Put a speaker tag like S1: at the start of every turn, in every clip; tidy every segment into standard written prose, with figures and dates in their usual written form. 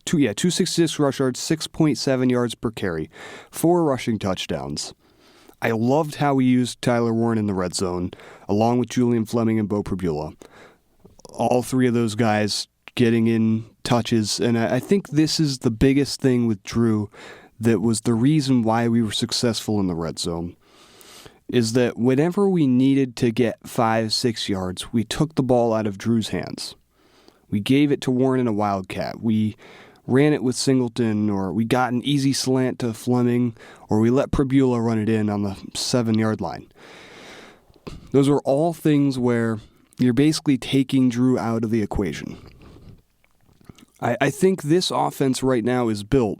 S1: 266 rush yards, 6.7 yards per carry, 4 rushing touchdowns. I loved how we used Tyler Warren in the red zone, along with Julian Fleming and Beau Pribula. All three of those guys getting in touches, and I think this is the biggest thing with Drew that was the reason why we were successful in the red zone, is that whenever we needed to get 5-6 yards, we took the ball out of Drew's hands. We gave it to Warren in a wildcat. We ran it with Singleton, or we got an easy slant to Fleming, or we let Pribula run it in on the 7-yard line. Those are all things where you're basically taking Drew out of the equation. I think this offense right now is built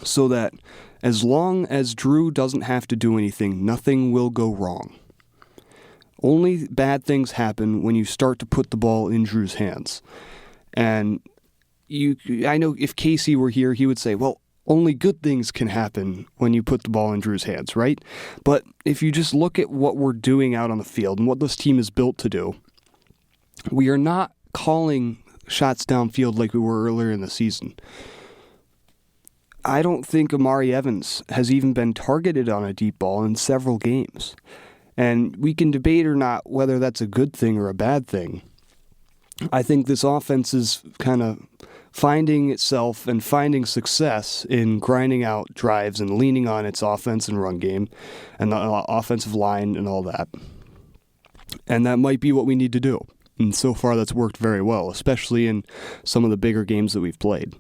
S1: so that as long as Drew doesn't have to do anything, nothing will go wrong. Only bad things happen when you start to put the ball in Drew's hands. And I know if Casey were here, he would say, well, only good things can happen when you put the ball in Drew's hands, right? But if you just look at what we're doing out on the field and what this team is built to do, we are not calling shots downfield like we were earlier in the season. I don't think Amari Evans has even been targeted on a deep ball in several games. And we can debate or not whether that's a good thing or a bad thing. I think this offense is kind of finding itself and finding success in grinding out drives and leaning on its offense and run game and the offensive line and all that. And that might be what we need to do. And so far that's worked very well, especially in some of the bigger games that we've played.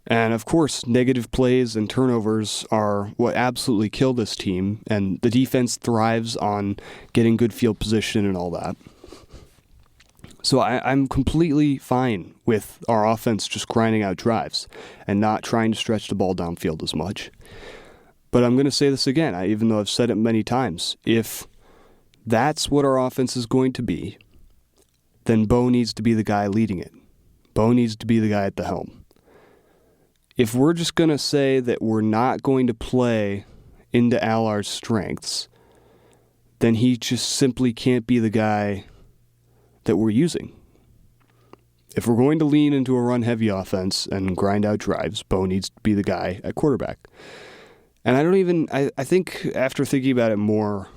S1: And of course, negative plays and turnovers are what absolutely kill this team, and the defense thrives on getting good field position and all that. So I'm completely fine with our offense just grinding out drives and not trying to stretch the ball downfield as much. But I'm going to say this again, even though I've said it many times. If that's what our offense is going to be, then Beau needs to be the guy leading it. Beau needs to be the guy at the helm. If we're just going to say that we're not going to play into Allar's strengths, then he just simply can't be the guy that we're using. If we're going to lean into a run-heavy offense and grind out drives, Beau needs to be the guy at quarterback. And I think after thinking about it more,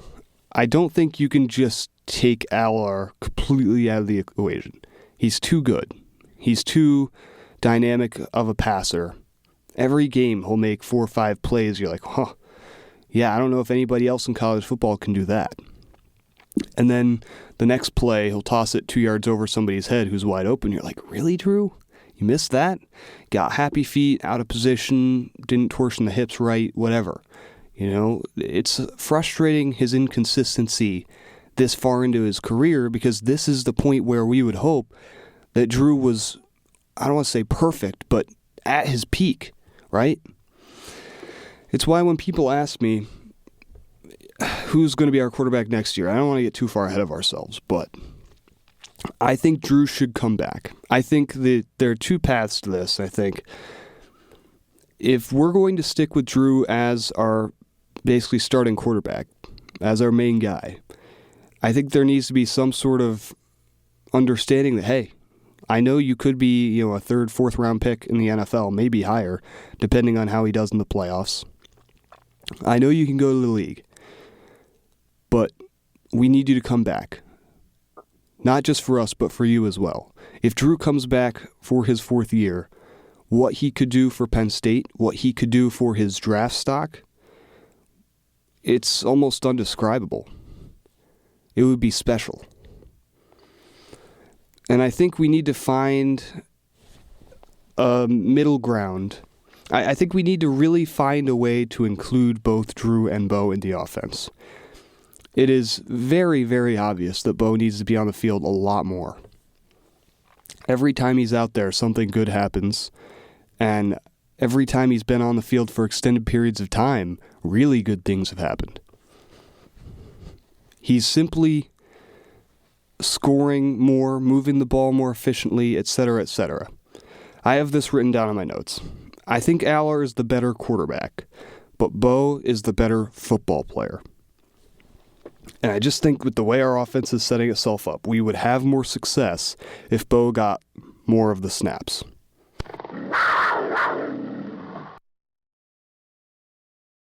S1: I don't think you can just take Allar completely out of the equation. He's too good. He's too dynamic of a passer. Every game he'll make 4 or 5 plays. You're like, yeah, I don't know if anybody else in college football can do that. And then the next play, he'll toss it 2 yards over somebody's head who's wide open. You're like, really, Drew? You missed that? Got happy feet, out of position, didn't torsion the hips right, whatever. You know, it's frustrating his inconsistency this far into his career, because this is the point where we would hope that Drew was, I don't want to say perfect, but at his peak, right? It's why when people ask me who's going to be our quarterback next year, I don't want to get too far ahead of ourselves, but I think Drew should come back. I think that there are 2 paths to this. I think if we're going to stick with Drew as our basically starting quarterback, as our main guy, I think there needs to be some sort of understanding that, hey, I know you could be, a 3rd, 4th round pick in the NFL, maybe higher, depending on how he does in the playoffs. I know you can go to the league, but we need you to come back. Not just for us, but for you as well. If Drew comes back for his 4th year, what he could do for Penn State, what he could do for his draft stock, it's almost undescribable. It would be special. And I think we need to find a middle ground. I think we need to really find a way to include both Drew and Beau in the offense. It is very, very obvious that Beau needs to be on the field a lot more. Every time he's out there, something good happens. And every time he's been on the field for extended periods of time, really good things have happened. He's simply scoring more, moving the ball more efficiently, etc., etc. I have this written down in my notes. I think Allar is the better quarterback, but Beau is the better football player. And I just think with the way our offense is setting itself up, we would have more success if Beau got more of the snaps.